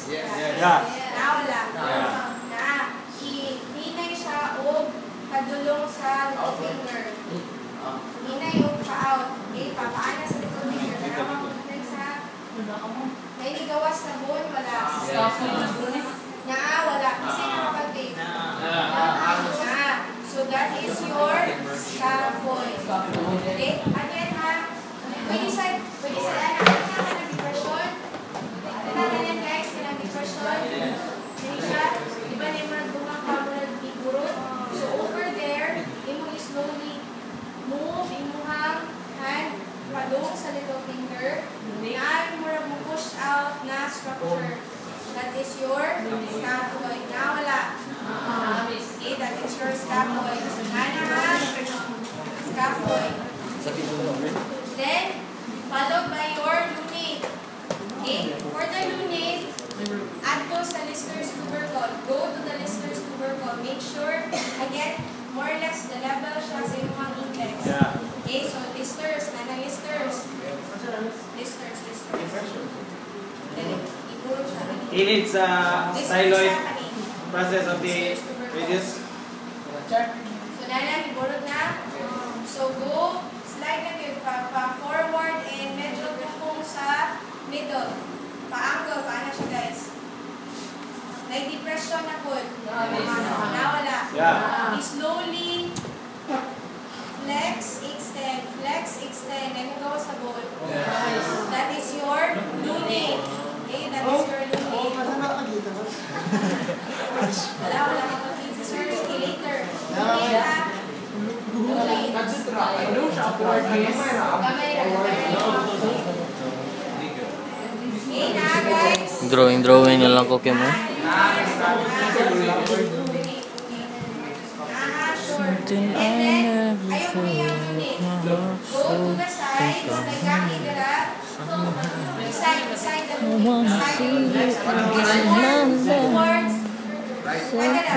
Yeah. Nawala. Na. Hinay siya o padulong sa little finger. Hinay o pa-out. Okay, papaana sa little finger. Narawang mo natin sa may nigawas na bone, wala. Wala. Kasi nakapag-tape. So that is your scaphoid. Okay? Again ha, pwede sa anak ka ng depression. Ganyan guys, kanang depression. Ganyan siya. Diba na yung mga bungang kamulang bigurot? So over there, imo slowly move, imuhang hand, padung sa little finger. Na mo push out na structure. That is your scaphoid. Wala. Okay, that is your scaphoid. So, scaphoid. Then, followed by your lunate. Okay, for the lunate, add to sa Lister's tubercle. Go to the Lister's tubercle. Make sure, again, more or less, the level siya sa inyong index. Okay, so Lister's, Lister's. He needs styloid process of the radius. So, iburot na. So, go, slide na yun, pa-forward and medyo tukong sa middle. Pa-angle, paano siya guys? May depression na po. Nawala. Slowly flex, extend, and go sa ball. That is your lunate. Okay, that is your lunate. Wala kapag sir, later. Okay na guys. Drawing na lang ko mo. And then, ayaw mo yung unit. Go to the side. Nagkaki dira. Beside the unit. Towards. Pwede na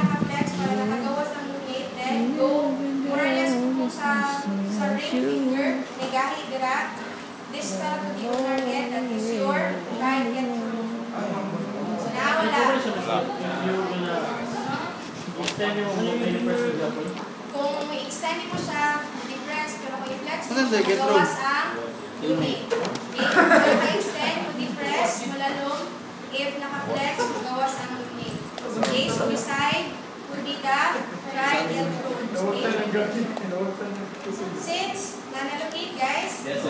naka-flex para nakagawas ang unit. Then, go more or less kung sa ring finger. Nagkaki dira. Distal to the owner again. That is your right hand. So, nawala. Kung i-extend mo siya, depress, pero kung i-flex mo, magawas ang unit. Kung i-extend mo, depress, malalong, if naka-flex, magawas ang unit. Okay, so beside would be the right elbow. Okay? Since, nanalocate guys? Yes,